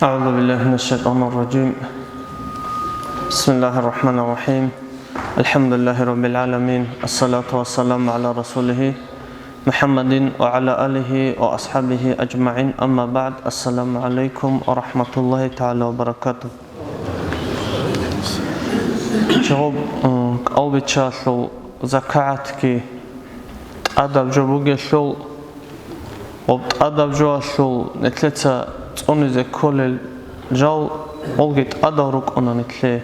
أعوذ بالله من الشيطان الرجيم. بسم الله الرحمن الرحيم. الحمد لله رب العالمين. الصلاة والسلام على رسوله محمد وعلى آله وأصحابه أجمعين. أما بعد. السلام عليكم ورحمة الله تعالى وبركاته. جواب قلبي شاشل زكاة كي أدب جوبوجي شل وأدب جواشل نتلتا تونيزه كل جال أولجت أدارك أنا نتلي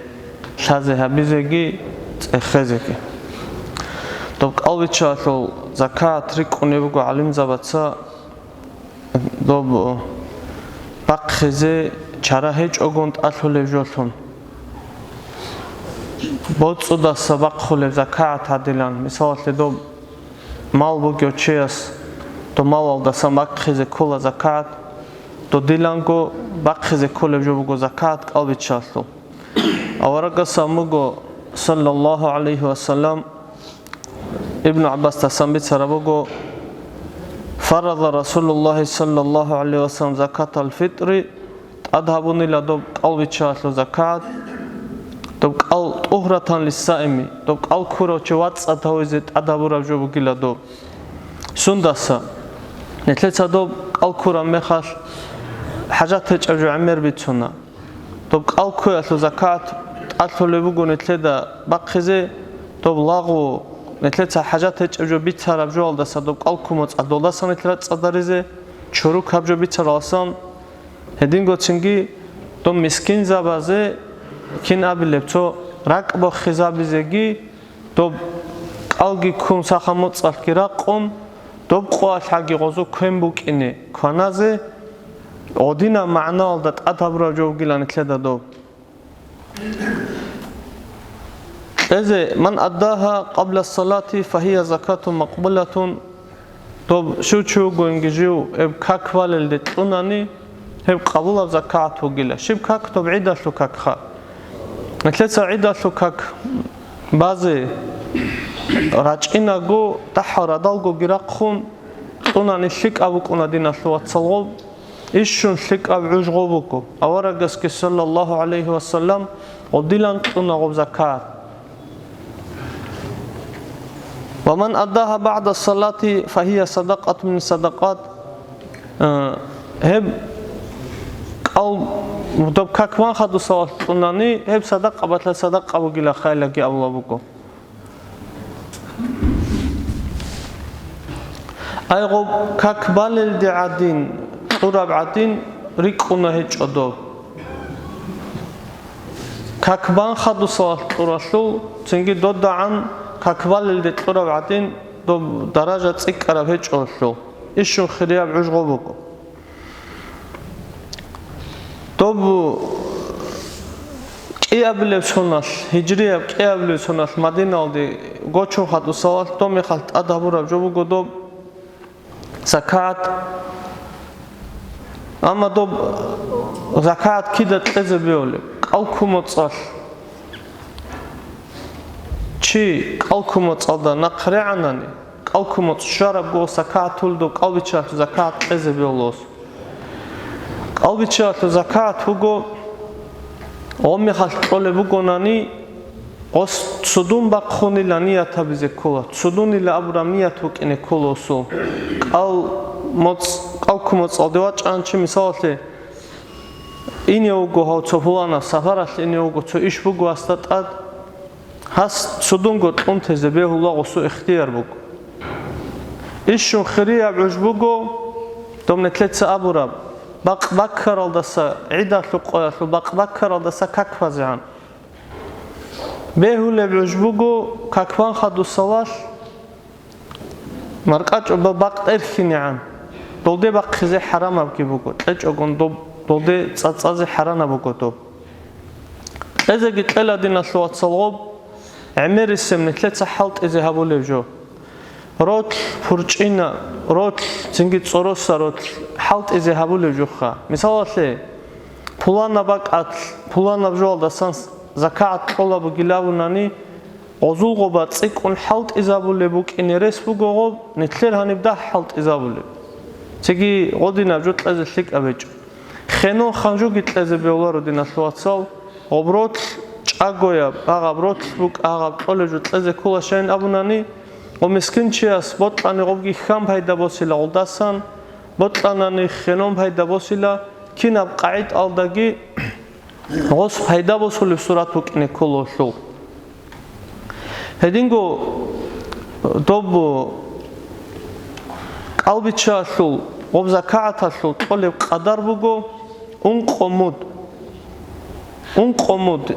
شازها بيزجي تخزكي. طب قلبي شاشل زكاة تريك أنيبقو علم زبطة دوب بقخزه چرا هیچ أقوند أطول جوتون بود صدا سبق خلف زكاة هدیلان مثال دوب مال بگو چیست تو مال دستم بقخزه کل زكاة تو دیلانگو بقخزه کل جو بگو زكاة قلبی چاشلو اورگا سامگو صلی الله علیه و سلم ابن عباس تسمبت سربگو فرض رسول الله صلى الله عليه وسلم زكاة الفطر أذهبون إلى دوب قلبي چاشلو زكاة دوب قل طهرة للصائم دوب قل كورو چوات أتهوزت أذهبوا جو بگیلا دوب سندسا نتلت دوب قل كورا مخاش حاجات تجعو عمر بيتسونا دوب قل كورا زكاة أطلو لبگو نتلت بقخزه دوب لاغو نتلت حاجات تجعو بيتسار بجو الدسا دوب قل كومت أدولدسا نتلت أداريزه چوروك هبجو بيتسار آسان هدينگو چنگي دوب مسكين زبازه كين أبلب تو رقبو خزابيزگي دوب قلگي كوم ساخموت صالكي رقم دوب قوال حقي غزو كوين بوكيني كوانازه ودينا معنى الدت أتبرا جو گيلان اتلدا دوب إذا من أداها قبل الصلاة فهي زكاة مقبولة دوب شو گوينگجيو اب كاكوال الدت لناني هب قبول زكاة وگيلا شب كاك توب عيدا شو كاكخا نتلتا عيدا شو كاك بازي راجعنا جو تحر دالجو جراقون لناني شك أبوك أندينا شو أتصلغب إيشون شك أب عجغبوكو أورجسك صلى الله عليه وسلم وديلان لنغب زكاة ومن أداها بعد الصلاة فهي صدقة من صدقات هب أو مدب كمان خدوا صلاة لناني هب صدقة بطل صدقة بقيلا خيلك الله بكو أيغب كاكبال الدعادين قرب عدين ريكونا هيج أدو كاكبان خدو صلاة قرشو تنجي دود عن كاكبال الدعادين قرب عدين دو درجة تسيك أرب هيج أرشو إيشو خرياب عجغو بكو دوبو كي أبليب سوناش هجرياب كي أبليب سوناش مدينة دي غوچو خدو صلاة دومي خلط أدهبو رب جو بكو دوب زكاة أما دوب زكاة كده تلزم بيولي قلكم وتصال چي قلكم وتصال دا نقري عناني قلكم وتصشارب جو زكاة تولدو قلبي چالتو زكاة تلزم بيولوس قلبي چالتو زكاة هوگو أمي خلط قولي بگو ناني قص تصدون بقخوني لنياتا بزي كولا تصدوني لأبرام نياتوك إني كولوسو قلكم وتصالدواج عنچي مثالتي إني وگو هاو تفولانا سفرش إني وگو تو إش بگو استاد هست صدونگو تلمتزه بيه الله غصو اختيار بگو إشون خرياب عج بگو دوم نتلتس أبوراب بكر الدسا عيدا شقويا بكر الدسا كاكفازيان بيهو لبعج بگو كاكفان خدو صلاش مرقاج بباقت إرخيني عن دولدي بقخزي حرام أبكي بگو تلج أقون دولدي تصازي حرام بگو دوب إذا قلت إلا دينا شوات صلغوب عمير السم نتلت حالت إذا هبو لبجو روت فرجينا روت تنجي تصوروسا روت حالت إذا هبو لبجوخا مثالة پولانا باقات پولانا بجوال دستان زكاة قولا بگیلاو نانی غزول بات سيكون حالت إذا هبو لبوك إني رس بگو غوب نتلر هنبدا حالت إذا هبو لب تيجي غدي نبجوت لازل شيك أبجو ხენო ხანჯუგი ტლეზე ბეულაროდი ნასლოაცალ ობროთ ჭაგოია აღაბროთ ბუკ აღაპოლეჯო ტლეზე ქულა შენ აბუნანი ომესკინჩიას ბოტლანი ყოფგი ხამ ფაიდა ბოსილა ოლდასან ბოტლანანი ხენონ ფაიდა ბოსილა კინაბ ყაით ალდაგი ოს ფაიდა ბოსული სურათ უკინე ქულოშულ ჰედინგო დობ კალბიჩაშულ ობზაკაათაშულ ყოლებ ყადარბუგო უნყომოდ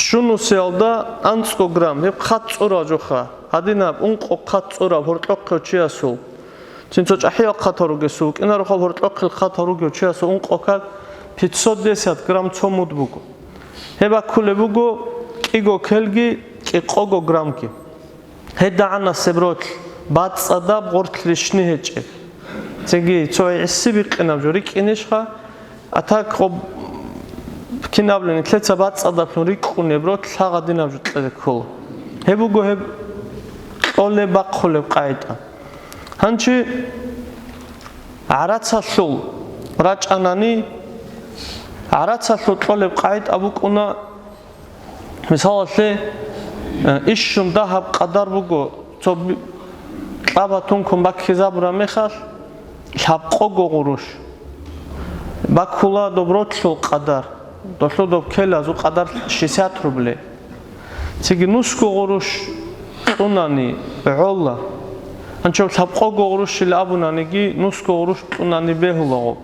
შუნუსელდა ანცკო გრამ ჰებ ხატწურა ჯოხა ადინა უნყო ხატწურა ვორტოქო ჩიასულ ცინცო ჭაჰია ხათორუგესუ კინარო ვორტოქილ ხათორუგო ჩიასუ უნყოქა 510 გრამ ცომუდბუგო ჰება ქულებუგო კიგო ქელგი კიყოგო გრამკი ჰედაანა სებროთ ბაცადა ბორთლიშნი ჰეჭე ცეგი ცოი ისიბი ყინავჯო რიკინიშხა ათაკ კინავლენი თლეცა ბაცადა ფლური ყუნებრო თაღადინავჯო ტლეზე ქულ ჰებუგო ჰებ ყოლე ბაყოლე ყაიტა ჰანჩი არაცაშულ რაჭანანი არაცაშულ ყოლე ყაიტა ბუკუნა მისალაშე იშუმ დაჰაბ ყადარბუგო ცობი ყაბათუნ კომბაქიზაბრა მეხალ ლაპყო გოღურუშ ბაქულა დობროთლო ყადარ დოშლო დო ქელაზუ ყადარ 60 რუბლე ციგი ნუსკო გოღურუშ ყუნანი ბეოლა ანჩო ლაპყო გოღურუში ლაბუნანიგი ნუსკო გოღურუშ ყუნანი ბეჰულაღო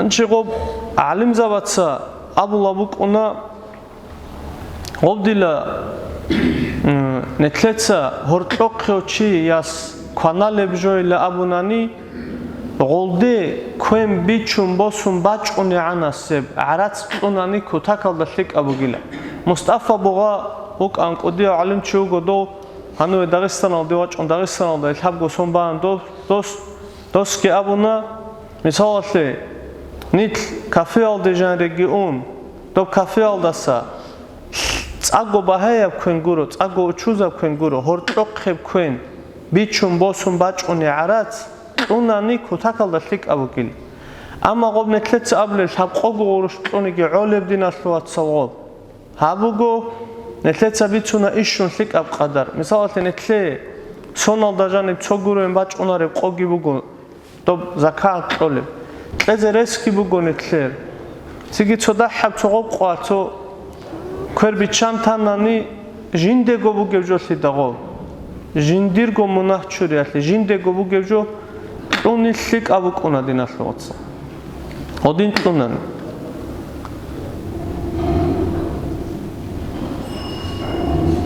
ანჩიღო ალიმზაბაცა აბულაბუ ყუნა ობდილა ნეთლეცა ჰორტოქიოჩი იას ქანალებჟოილა აბუნანი ღოლდე ქვენ ბიჩუმ ბოსუმ ბაჭუნი ანასებ არაც ყუნანი ქუთაკალდა ლიკაბუგილა მუსტაფა ბუღა უკან ყოდი ალიმ ჩუგოდო ანუე დაღესტანალ დევაჭონ დაღესტანალ და ლაბგო სომბან დოსკი აბუნა მისალაშე ნით კაფეალ დეჟან რეგიონ დო კაფეალდასა წაგო ბაჰაია ქვენ გურო წაგო ჩუზა ქვენ გურო ჰორტოქებ ქვენ ბიჩუმ ბოსუმ ბაჭუნი არაც ყუნანი ქუთაკალდა ლიკაბუგილი ამა ყობნეთლეც აბლე ლაბყოგო გურუშ ყუნიგი ოლებდინასლოაცალღო ჰაბუგო ნეთლეცა ბიცუნა იშუნ ლიკაბ ყადარ მისალათე ნეთლე სონალ დაჟანი ცოგურენ ბაჭუნარე ყოგი ბუგო დო ზაკაათ ყოლე ყეზე რესკი ბუგო ნეთლე ციგი ცოდა ჰაბ ცოღო ყვაცო ქერბი ჩანთანანი ჟინდეგო ბუგებჯოსი დაღო ჟინდირგო მონახჩური ახლე ჟინდეგო ბუგებჯო ყუნი ლიკაბუ ყუნა დინასლოაცა ოდინ ყუნანი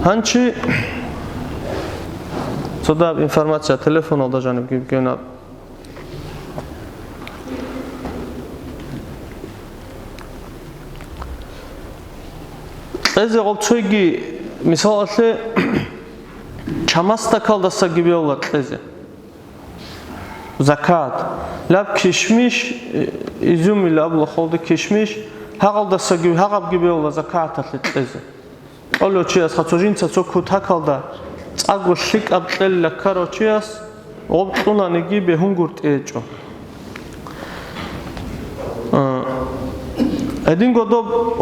ჰანჩი ცოდა ინფორმაცია ტელეფონალ დაჟანებ გიგენა ეზე ყოფცოიგი მისალაშე ჩამასტაკალდასა გიბეულა ყეზე ზაკათ ლაბ ქიშმიშ იზუმი ლაბლა ხოლდე ქიშმიშ ჰაღალდასა გიბ ჰაღაბ გიბეულა ზაკათ ახლე ყეზე ყოლოჩიას ხაცოჟინცა ცოქუ თაკალდა წაგო ლიკაბ ყელა ქაროჩიას ოპტუნანი გიბე ჰუნგურტი ეჭო ედინგოდო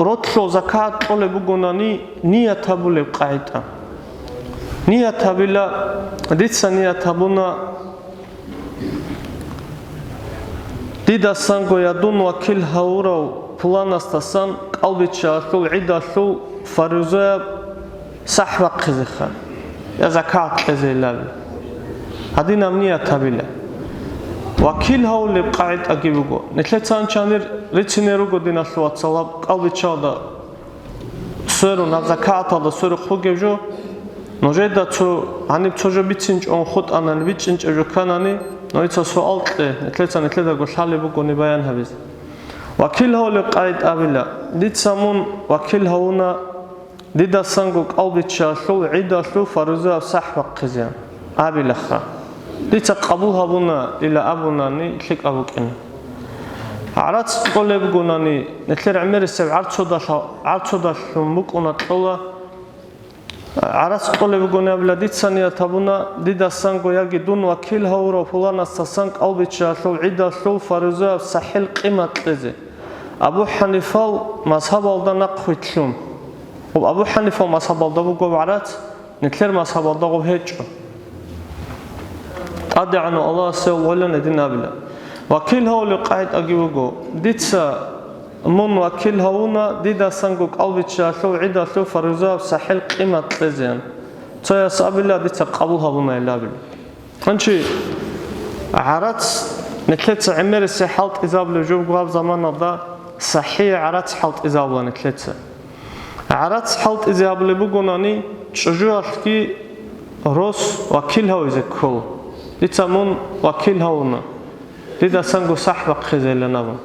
როთლო ზაკათ ყოლებუ გონანი ნიათაბულებ ყაიტა ნიათაბილა დიცა ნიათაბუნა დიდასანგო იადუნ ვაკილ ჰაურა ფლანასტასან ყალბიჩაშულ იდაშულ ფარუზა საჰვა ყიზიხა ია ზაკათ ყეზელალი ადინამ ნიათაბილა ვაკილ ჰაულებ ყაიტა გიბუგო ნეთლეცან ჩანერ რიცინერუგო დინასლოაცალა ყალბიჩადა სერო ნაზაკათა და სერო ხუგევჯო ნოჟედა ცო ანებ ცოჟო ბიცინჭ on ხოტანან ბიჭინჭეჯო ქანანი ნოიცა სო ალტე ნეთლეცან ნეთლედა გო შალებუგო ნებაიან ჰაბიზ ვაკილ ჰაულებ ყაიტა აბილა დიცამუნ ვაკილ ჰაუნა დიდასანგო ყალბიჩაშულ იდაშულ ფარუზა საჰვა ყიზიან აბილა ხა დიცა ყაბულ ჰაბუნა ილა აბუნანი ლიკაბუკინი არაც ყოლებ გონანი ნეთლერ ამერესე არცოდა მუკუნა ყოლა არასყოლებ გონებლა დიცანია თაბუნა დიდასან გოიაგი დუნ ვაკილ ჰაურო ფულანა სასან ყალბიჩა სულ იდა სულ ფარუზა საჰილ ყიმატზე აბუ ჰანიფალ მასჰაბალდა ნაყვითლუმ აბუ ჰანიფალ მასჰაბალდა გოვარაც ნეთლერ მასჰაბალდა გოჰეჭო ტადიანო ალლაჰ სეულან ედინაბლა ვაკილ ჰაული ყაით აგივგო დიცა მონ ვაკილ ჰაუნა დიდასან გო ყალბიჩა სულ იდა სულ ფარუზა საჰილ ყიმატზეან ცოია საბილა დიცა ყაბულ ჰაუნა ელაბი ანჩი არაც ნეთლეც ემერესე ჰალტ იზაბლე ჯობგვაბ ზამანადა صحيح عرات حلط إزابلان كلتة عرات حلط إزابل بقولاني شجوعتكي روس وكيلها ويزكول لتمون وكيلها ونا لذا سانجو صحبة خزيل نبا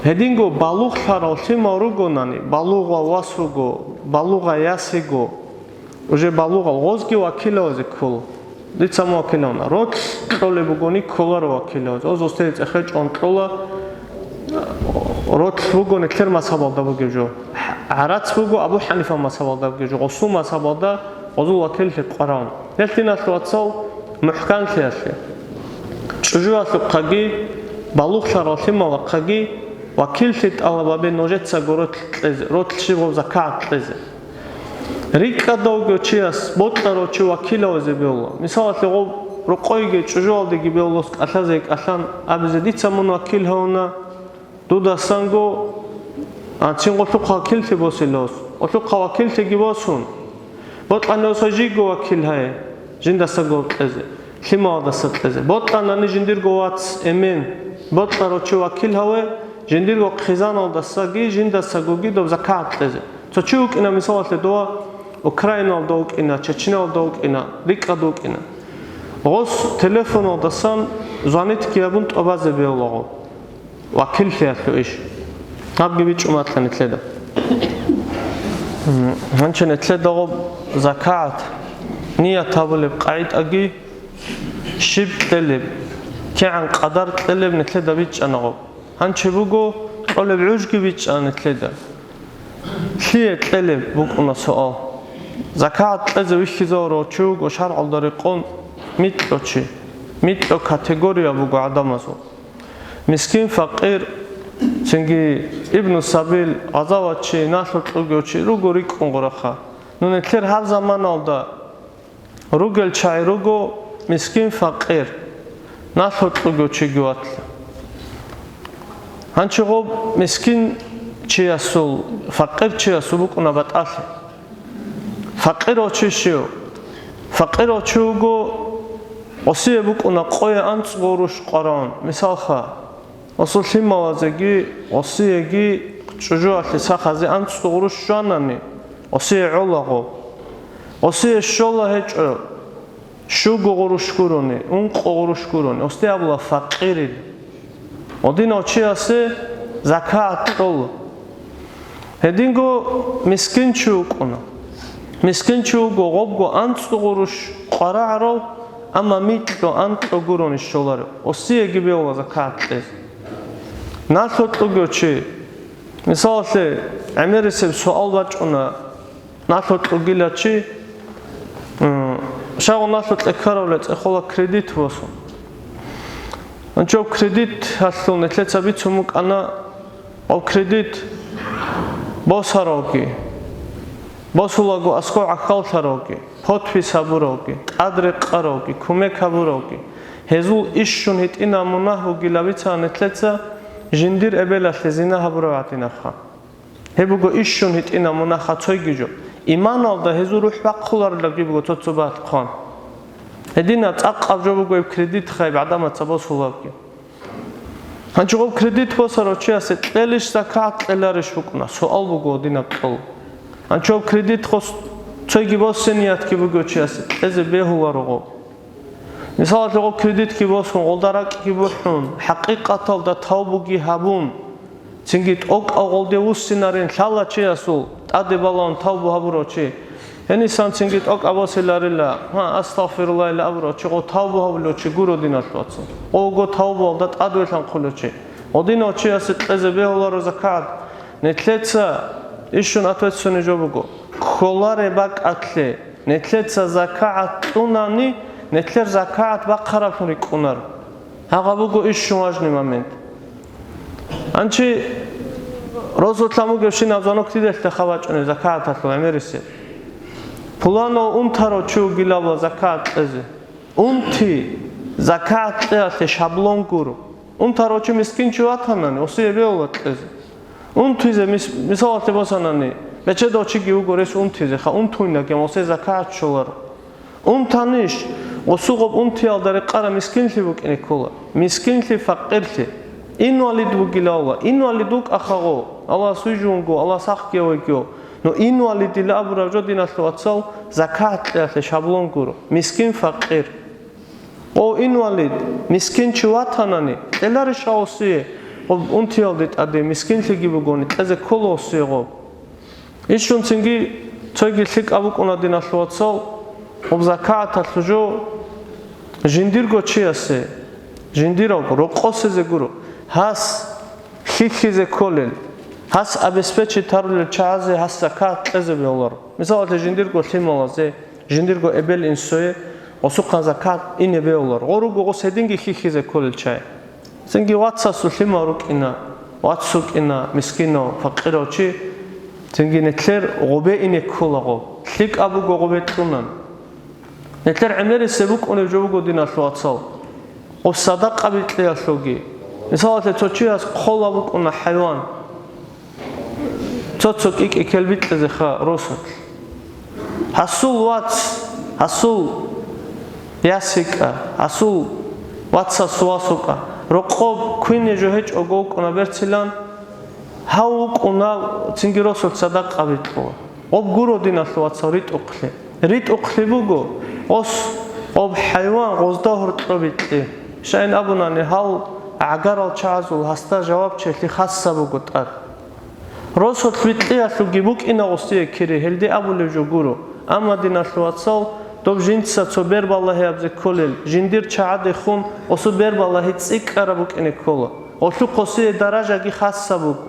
هدينجو بالوغ خارلتي ماروغوناني بالوغ واسوغو بالوغ ياسيغو وجه بالوغ الغوزكي وكيلها ويزكول لتمون وكيلها ونا روت كله بقولني كولار وكيلها وز أستيت أخرج عن كولا روت فوقو نكلر مسحب بگیجو عرات فوقو ابو حنیفه مسحب بگیجو قصو مسحب دا قضو وکیل قرآن نلتینا شواتسال محکم کیاشه چجوری قگی بالوق شراتی ما قگی وکیل تیت آلابی نوجت سگورت روت شیو زکات لیزه ریکا دوگو چیاس بوتلارو چی وکیل اوزی بیولو مثلا لغو رقایگی چجوری دیگی بیولوس اتلازیک اصلا ابزدیت سمون وکیل هونا دودا سانگو آنچین قطع وکیل تی باسیلوس قطع وکیل تی گیباسون بطلان اوساجی گو وکیل های جند سگو تلزه خیما دست تلزه بطلان نانی جندیر گوات امین بطلان روچی وکیل های جندیر گو خیزان آل دستگی جند سگوگی دو زکات تلزه تو چیوک اینا مثالت دوا اوکراین آل دوک اینا چچین آل دوک اینا ریکا دوک اینا غوث تلفن آل دستان زانیت کیابون تابازه بیالاغو وكيل فيها إيش؟ نبغي بيج أمات لنتلدا. هنشن نتلدا غب زكاة نية تابل بقعيد أجي شب تلب كعن قدر تلب نتلدا بيج أنا غب هنش بقو طلب عجق بيج أنا نتلدا ثية تلب بقونا سؤال زكاة تلزا وش زارو شوق وشرع الدريقون مثل شيء مثل كاتيجوريا بقو عدمازو مسكين فقير چنگی ابن السبیل عذابچی ناشطلگوچی روگو ریکون قرخه نونتلر هر زمان آلده روگل چای روگو مسكين فقير ناشطلگوچی گواتل هنچی غوب مسكين چی اسول فقير چی اسول بکنه بطاله فقير آچی شیو فقير آچیوگو اصیه بکنه قوی انت غروش قرآن مثال خواه اصول تیم موازگی اصیهگی چجوری سخازی انت غروش جاننی اصیه علاقو اصیه شلا هیچ شو غروش کرونی اون غروش کرونی استی ابلا فقیری ودین آچی است زکات کل هدینگو مسکین چو کنه مسکین چو غوب گو انت غروش قرار اما میتلو انت غرونی شلار اسیه گی بیاو زکات لیز ناتلوگوچی مثال امیر سب سوال بچونه ناتلوگیلا چی شاید ناتلوگ کارولت اخولا کردیت واسون انچه کردیت هستون نتلت سبیت سموک انا او کردیت باسراگی باسولاگو اسکو عقل تراگی پاتفی سبوراگی قدر قراگی کمک هبوراگی هزول ایشون هیت اینا مناهوگی لبیت نتلت جندیر ابلش لزینه هبروعتی نخا هبگو ایشون هیت اینا مناخا توی گیجو ایمان آلده هزو روح بقخولار لگی بگو تو صبات خان هدینه تاقب جو بگو کردیت خواهی بعدما تباس خلابگی هنچه گو کردیت باسرا چی هست تلیش زکات تلارش بکنه سوال بگو دینه بطل هنچه گو کردیت خواست توی گی باس سنیت کی بگو چی هست تلیز بیهولار گو مثال لغو کردیت کی باسون غلدارک کی بحون حقیقت آلده تاوبوگی هبون چنگیت اوک آغلده وستینارین شالا چی اسول تادی بالان تاوبو هبورو چی یعنی سان چنگیت اوک عباسیلاریلا استغفرالله الا ابرو چی گو تاوبو هبولو چی گورو دینات باتسون او گو تاوبو آلده تادویتان قلو چی او دینو چی است تلیز بیهولارو زکات نتلیتسا ایشون اتویتسونی جو بگو kolare bak atle netletsa zakat tunani netler zakat bakarafuri kunar hagabugo ish shumajni moment anchi rozotlamu gevshina zanoktidelta khavaჭne zakat atlo emerise pulano umtaro chu gilava zakat eze umti zakat ate shablon guru umtaro chu miskin chu atanani osiebeulat eze umtize misalate bosanani Beçedo çi giugores umtize xa umtuina gemose zakat çolar. Umtanish osuğob umtiyaldare qara miskinli bukini kola. Miskinli faqirli. Invalid bugilava. Invaliduk axago. Allah sujungo, Allah saxgevegyo. No invalid ila aburavjo dinaslo atsal zakat le shablon guru. Miskin faqir. O invalid miskin çuvatanani. Elari şaosi. O umtiyaldit ade miskinli gibugoni. Eze kolosi go. Ishun tsingi tsogi lik abuk ona dinasloatsal ob zakat atlujo jindirgo chiase jindiro roqoseze guru has khikize kolel has abespechi tarul chaze has zakat qezebe olar misal jindirgo timolaze jindirgo ebel insoye osuqan zakat inebe olar orugo sedingi khikize kolel chay tsingi watsasu limaruk ina watsuk ina miskino faqirochi Tenge netler gobe inekulago lik abu gobe tunan netler ameri sebuk one jobugo dinasloatsal o sadaqa bitle aslogi misalte tochias qolabuk ona hayvan totsok ik ekelbitle zekha rosat hasul wats hasul yasika hasul watsa suasuka roqob quine johech ogok ona bertsilan Hauk ona tsingirosot sadaqa bitlo. Ob guro dinasloatsa rit uqli bugo. Os ob hayvan gozda hurtro bitli. Shayn abunani hal agar al chazul hasta jawab cheli khassa bugo tar. Rosot bitli aslu gibuk ina ostiye kiri helde abule joguro. Amma dinasloatsa dob jintsa tso berballahi abze kolel. Jindir chaade khun osu berballahi tsik arabuk ine kola. Osu qosiye daraja gi khassa bugo.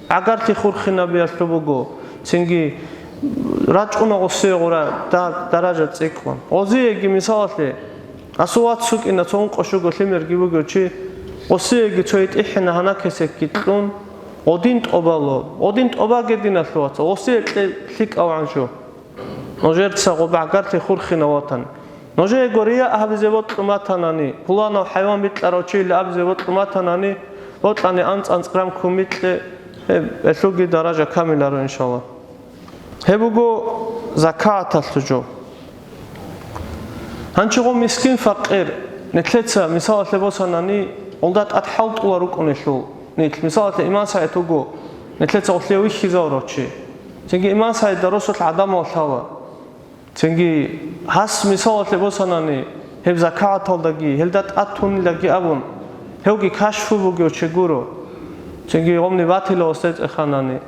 Agar ti khurkhina biaslobugo tsingi raჭuna ოსეღურა და დარაჯა წეკვან ოზიეგი მისალათე ასუაცუკინა წონ ყოშუგო ლიმერგი ბუგოჩი ოსიეგი ცოიტ იჰნა ჰანაკესე კიტლუნ ოდინ ტობა გედინასლოაცა ოსიეკე ლიკავანჟო ნოჟერცა ყობა აგართი ხურხინა ვათან ნოჟე გორია აჰბიზევოთ ყმათანანი ფულანო ჰაივან ბიტლაროჩი ლაბზევოთ ყმათანანი ვოტანი ანწანც გრამ ქუმიტლე ესოგი დარაჯა კამილარო ინშალლა Hebugo zakat atlujo. Hanchigo miskin faqir netletsa misalat lebosanani oldat athalt ularuk oneshu. Net misalat iman saitugo netletsa otliewi khizawrochi. Tsengi iman sayt darosot adam oltawa. Tsengi has misalat lebosanani heb zakat oldagi heldat atun lagi abun. Heugi kashfu bugyo cheguro. Tsengi omni vatilo ostet ekhanani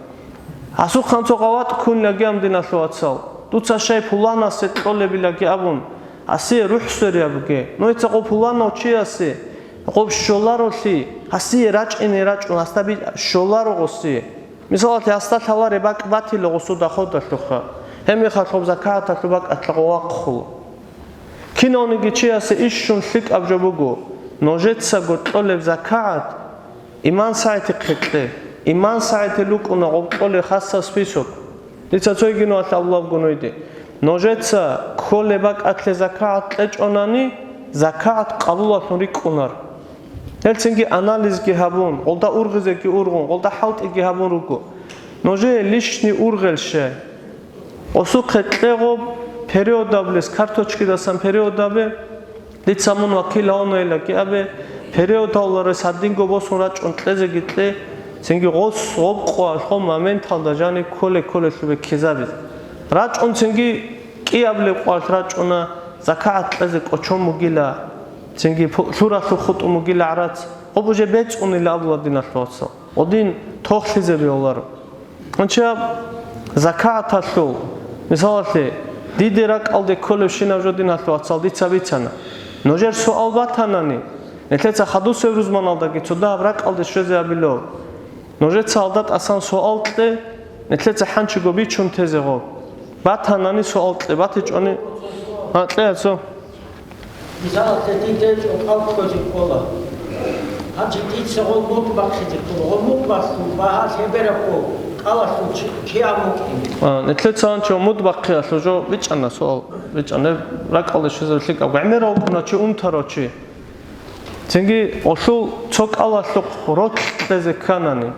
Asu khanso qawat kun lagi am dinasloatsal tutsa shay pulana set qollebi lagi abun asi ruhseri abge noitsa qo pulana chiasi qo sholarosi asi raჭინე რაჭუნ ასტაბი შოლარო ყოსი მისალათ ასტა თავარე ბაკ ბათილო ყოსო და ხოდა ხა ჰემი ხალხობ ზაკათა ხბაკ ატყვა ყხულ კინონი გიჩიასე იშუნ ლიკ აბჯობუგო ნოჟეცა გოტოლებ ზაკათ იმან საითი ხეკლე Iman saati lukuna qobqole khassa spisok. Litsa tsoygino Allah gonoide. Nojetsa kolebak atle zakat leçonani zakat qabulatun rikunar. Helsingi analiz gi habun, olda urgize gi urgun, olda halt gi habun ruku. Noje lishni urgelshe. Osu qetlego periodables kartochki dasan periodabe litsamun vakila onoela ki abe periodalları sadingo bosun raçon tleze gitle Tsengi gos obqwa xom momental da jani kole shube kizabiz. Raჭon tsengi qiable qwal raჭona zakat qeze qochom mugila tsengi shura khut mugila arat obuje beçuni labladina hlotsa. Odin toxlize biolar. Ancha zakat aslu misalate diderak alde kole shinavjodina hlotsa ditsabitsana. Nojer sual vatanani netletsa khadus evruzman alda gitsoda avrak alde sheze abilo Nojet saldat asan sualtde netletsa hanchigo bichun tezego ბათანანი სოალტე ბათეჭონი ატლეაცო მისალე დიტეჭ ყავკოჯი ყოლა აჭი დიცე გოლმოთ ბახიძე გოლმოთ ბახუ ბაჰა შებერაკო ყალასო ჩიამოკი ნეთლეცანჩო მოდ ბახიასო ჯო ბიჭანა სოალ ბიჭანე რა ყალე შეზრლი კავ გამერა უკნაჩი უმთაროჩი ცენგი ოსუ ცოკალასო როთლეზე ქანანი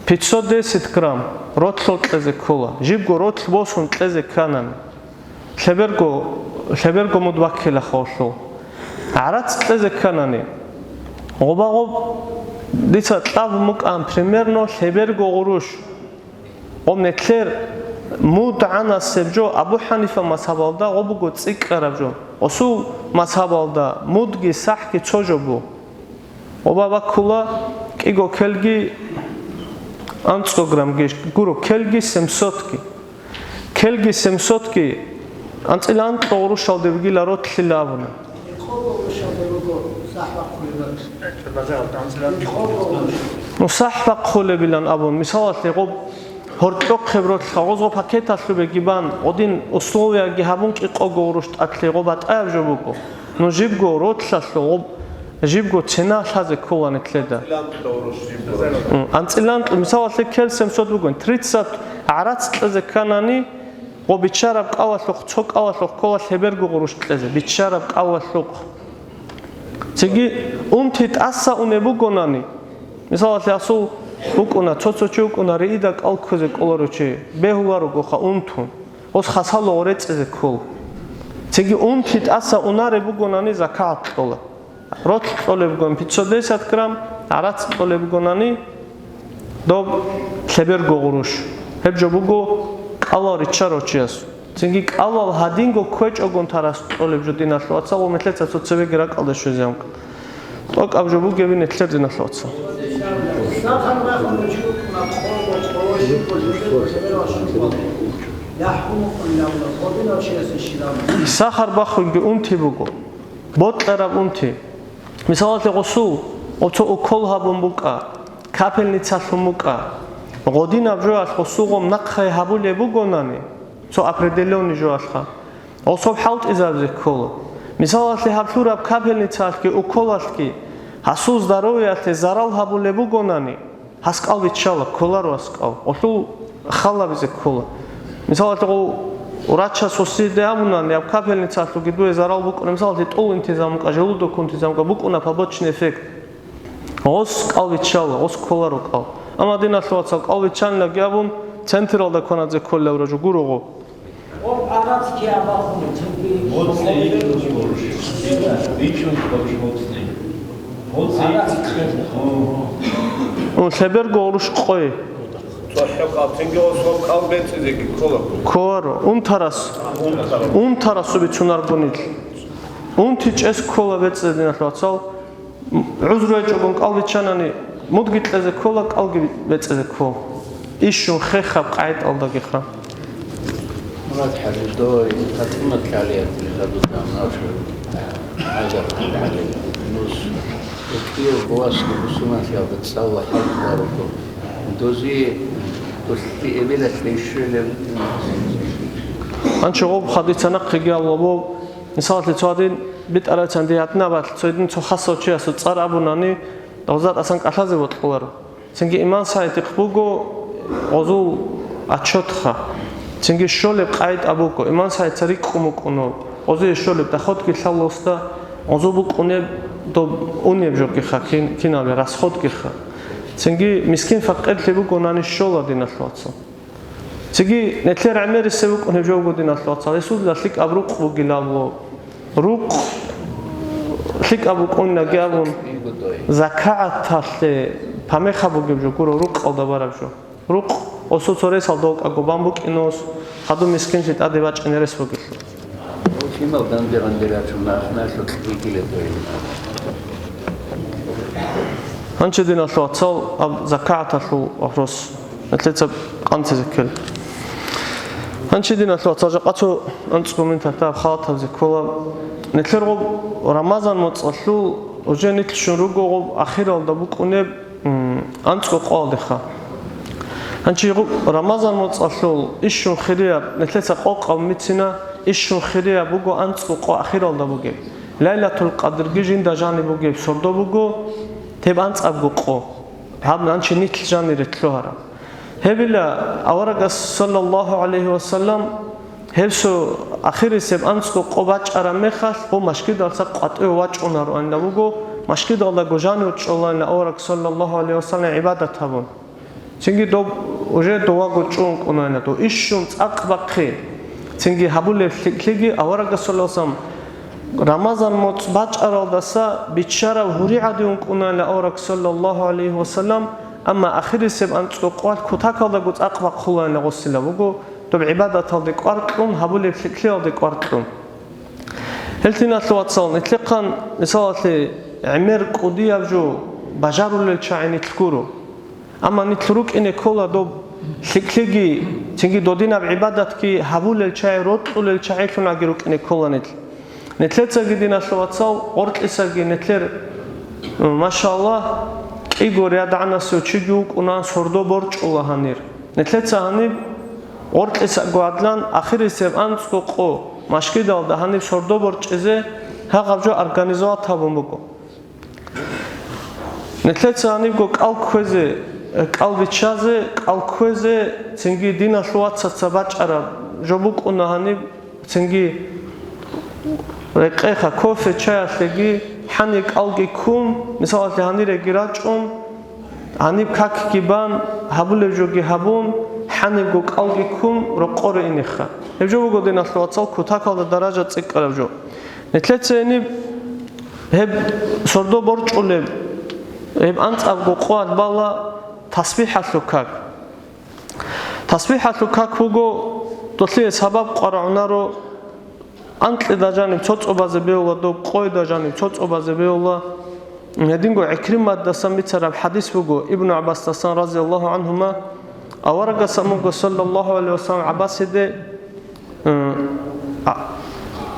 510 გრამ როთლეზე ქოლა ჟიბგო როთლბოსუნ ტლეზე ქანანი შებერგო მოდ ბახილა ხოსო არაც ტლეზე ქანანი ობაღო დიცა ტავ მუკან პრიმერნო შებერგო ღურუშ ომნეთლერ მუდ ანასებჯო აბუ ჰანიფა მასაბალდა ობუგო წიკარაბჯო ოსუ მასაბალდა მუდგი საჰკი ჩოჯობუ ობაბა ქულა კიგო ქელგი ანწოგრამ გეშ გურო ქელგი 700 ქელგი 700 ანწილან ყორუშავდებგილა როთლილავნა ну сахва ყოლებილან აბონ მისალათი ყო ჰორტოқ ხებროთ ხაღოზო პაკეტასლუ ბეგიბან ოდინ უსლოვია გიჰაბუნ ყიყო გორუშ ტაკლი ყო ბატაებჟობუკო ну ჟიბგო როთლასლო ჟიბგო ცენაშაზე ქოვანე ქლედა ანწილან მისალათი ქელსემ სოდუგონ 30 არაც ყზე კანანი ყო ბიჩარა ყავასლო ცოკავასლო ქოვა შებერგო ყურუშ ყზე ბიჩარა ყავასლო ცეგი უმთით ასა უნებუ გონანი მისალათი ასუ უკუნა ცოცოჩი უკუნა რიდა კალქოზე კოლოროჩი ბეჰუარო გოხა უმთუნ ოს ხასალო ორეწზე ქოლ ცეგი უმთით ასა უნარებუ გონანი ზაკატ ყოლა როთლ ყოლებუ გონ 510 გრამ არაც ყოლებუ გონანი დო შებერგო ყურუშ ჰებჯობუგო ყალარი ჩაროჩიას ცენგი ყავალ ჰადინგო ქოჭოგონ თარას ყოლებჯო დინაშლოაცა ომეთლეცა ცოცები გერა ყალდა შეზემ ტო ყაბჯობუ გევინ ეთლერ დინაშლოაცა სახარ ბახუნგი უნთიბუგო ბოტლერა უნთი მისალათი ყოსუ ოცო ოკოლჰაბუმბუკა კაფელნიცასუმუკა ღოდინა ბჟოას ყოსუღომ ნახე ჰაბულებუ გონანი цо определённый жоашха особ халт изавзе коло мисалати хабшураб капельницалки уколалки хасу здоровьяте зарал хабулебу гонани хаскал вичала коларо аскал осу халабизе коло мисалати го урача сосиде амунани аб капельницалки гидуе зарал буконе мисалати тол интизамка желудо контизамка букона побочный эффект ос кал вичала ос коларо кал амадина шлоаца кал вичанла гявун централда конадзе коллевро жугурого об арац киабаху централи он шеберго оруш қой коро унтарас бицунар гонил унтичес кола бецедина шлацал узруэчогон калвичанани мудгитлезе кола калги бецезе кол ишун хехаб қайт алдагихра مراد حدودوي خدمت عليها خدود ناشر هذا عليه نص كثير بواسط بسمات يا بتصلح حلقه دوزي تستي ابلت ليشل анчо хадицана қигиалобо мисалати цодин бит арачанди атнабат цодин цохасочи асо царабунани дозат асан калазе ботларо ценги иман сайти қбуго озу ачотха ценги шолеб қайт абуко иман сайт цари қумукуно озу шолеб дахот ки шалоста озу букуне до унеб жоки хакин кинале расхот ки ха ценги мискин фақат лебу гонани шола динашлоцо ценги нетлер амери себу куне жогу динашлоцо есуд лик абру қугилало руқ лик абу кунна гавун закаат тале памехабу гебжокуро руқ алдабарабжо руқ осоцорес алдок агобамбу кинос хаду мискиншит адева ჭენერეს ვოგიხ იმავ დამდერანდერაჩუნა ახნაშო კიკილეთოი ანჩედინა შოაცალ ზაკაათაშუ ახროს ეთლეცა ყანცეზეკელ ანჩედინა შოაცალ ჟაყაცო ანწკომენტატა ხალათავზე ქოლა ნეთლერღო რამაზან მოწყლუ ოჯენით შუნრუგო ახირალ და ბუკუნე ანწკო ყალდეხა Анчи Рамазан моцаллу ишшун хирия нетлеца qoqav mitsina ишшун хирия буго анцу қо ахиралда буге Лайлатул Қадр гижин дажани буге сордо буго теб анцаб го қо хаб анчи нитл жани ретлохара Хевила аварагас саллаллаху алейхи ва саллам хевсу ахири себ анцу қо бачара мехал бо машкид алса қатъи вачуна ро анда буго машкид алда гожани учолана авараг саллаллаху алейхи ва саллам ибадат хабун Цинги до уже дуагу чун кунайна то ишшун цақбақи цинги хабуле флиги аварага солосам Рамазан моц бачаралдаса бичара хуриадиун кунайна авараг саллаллаху алейхи ва саллам амма ахири себ анцу қват кутакалдагу цақбақ хулайна гусила бугу то ибадат алди қвартлун хабуле флиги алди қвартлун Хелтина луатсал итлиқан мисалати Амир қудиявжу бажарулел чаини тлкуру Ама нитлрук ине кола до хиклиги цинги додинаб ибадат ки хавулел чай ротулел чай луна гирук ине кола нитл Нетлеца гидина шлуатсал ортлисаги нетлер машаллах игор ядана сучигук унан сордо борчула ханир Нетлеца ханиб ортлиса гуадлан ахири себ анцу қо машкидал да ханиб сордо борчезе хагавжо организоват табумуго Нетлеца ханиб го калквезе Калвичазе, калквезе, цинги дина шуатса цабачара, жобук унахани, цинги рекеха, кофе, чая слеги, хани калги кум, мисалати хани регирачун, хани как кибан, хабуле жоги хабун, хани го калги кум, рокоре иниха. Ебжобу го дина шуатсал, кутакалда даража циккаравжо. Нетлеце ени, хеб сордо борчуле, хеб анцав го қуат бала, Tasbihatu kak. Tasbihatu kak hugo dosli sabab qara'unaro antli dajani tsotsobaze beola do qoy dajani tsotsobaze beola Hedingo Ikrimad dasan bitsarab hadis hugo Ibn Abbas dasan raziyallahu anhuma awaraga samugo sallallahu alaihi wasallam Abbaside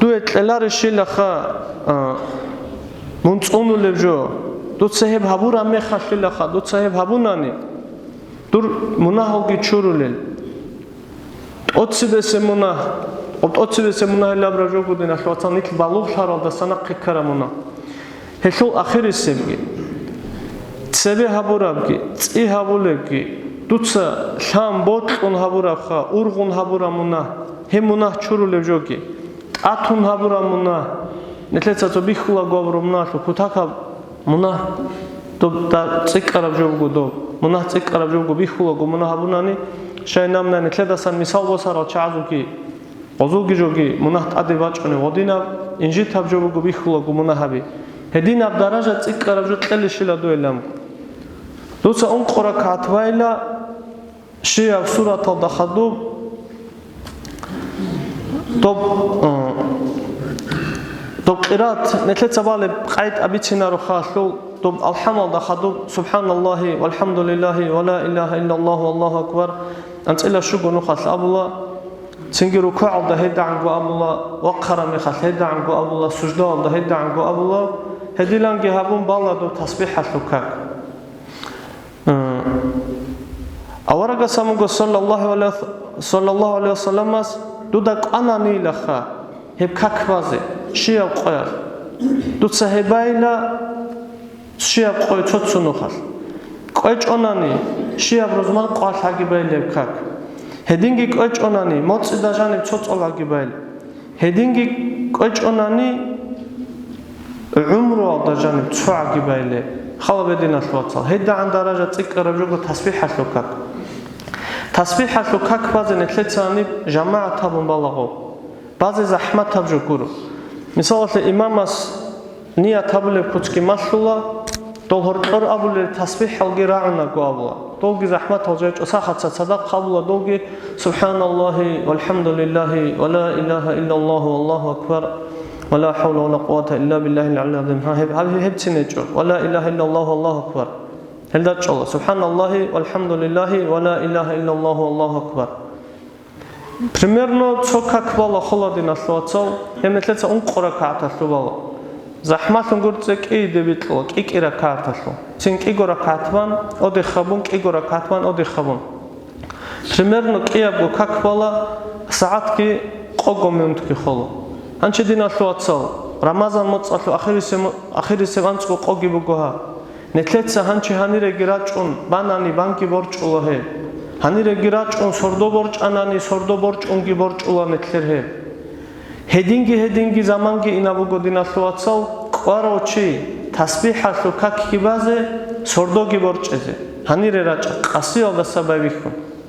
duet elari shilakha muntsonu levjo Dut sahib habura me khashilakha dut sahib habunani dur munahogi churulel otsibese munah labra jogudina shwatanit balugh sharal da sanaqi karamuna heshul akhiri sebgi tsebe haburabgi tsi habulegi dutsa sham botlun haburabkha urgun haburamuna hemunah churule jogi atun haburamuna netletsa to bikhula govrumna kutaka Muna to da tsikarab jogu do muna tsikarab jogu bihula go muna habunani shaynamna netledasan misal bosara chazuki ozugi jogi muna adi bachone vodina inji tab jogu bihula go muna habi hedina daraja tsikarab jo tleli shila do elam dosa on qora katwaila shiya surat al dakhadu to qirat netletsa bale qait abitsina ro khaslu to alhamdulillah khadu subhanallahi walhamdulillahi wala ilaha illa allah wallahu akbar antila shugo no khas abullah singiru ku'al da heda angu abullah waqara mi khas heda angu abullah sujda da heda angu abullah hedilangi habun balla do tasbihatu kak awaraga samugo sallallahu alaihi wasallam dudak anani lakha heb kakvaze shia qoyar dut sahibayla shia qoy tsotsuno khal qoychonani shia rozman qal hagibayle kak hedingi qoychonani motsidajani tsotsolagibay hedingi qoychonani umru dajani tsuagibayle khalabedina shwatsa heda an daraja tsiqara jogo tasbihatu kak tasbihatu kak bazen etletsani jama'a tabun balago Bazı zahmet tabjo guru. Misalate imamas niya tabule kuchki mashulla dolhor abule tasbih halgi ra'na go abula. Dolgi zahmet alacak osa hatsa sadaq qabula dolgi subhanallahi walhamdulillahi wa la ilaha illallah wallahu akbar wa la hawla wa la quwwata illa billahi al-'aliyyil 'azim. Hepsini ço. Wa la ilaha illallah wallahu akbar. Helda ço. Subhanallahi walhamdulillahi wa la ilaha illallah wallahu akbar. Примерно цокак бала холодина шлуацал, еметлеца он қора кааташлу бала. Захматун гурце ки дебитло, ки ракааташлу. Цин ки гора каатван, оди хабун, ки гора каатван, оди хабун. примерно киабго какбала саатки қого минутки холо анче диналлу ацал рамазан моцаллу ахирисе ванцго қоги бугоха нетлеца ханче ханиреги рачун банани банки борчулахе ханиреги рачун сордо борчанани сордо борчунги борчула нетлерхе хединги заманги инабуго диналлу ацал қварочи тасбихаллу какки базе сордоги борчезе ханире рача қасиал да сабавихун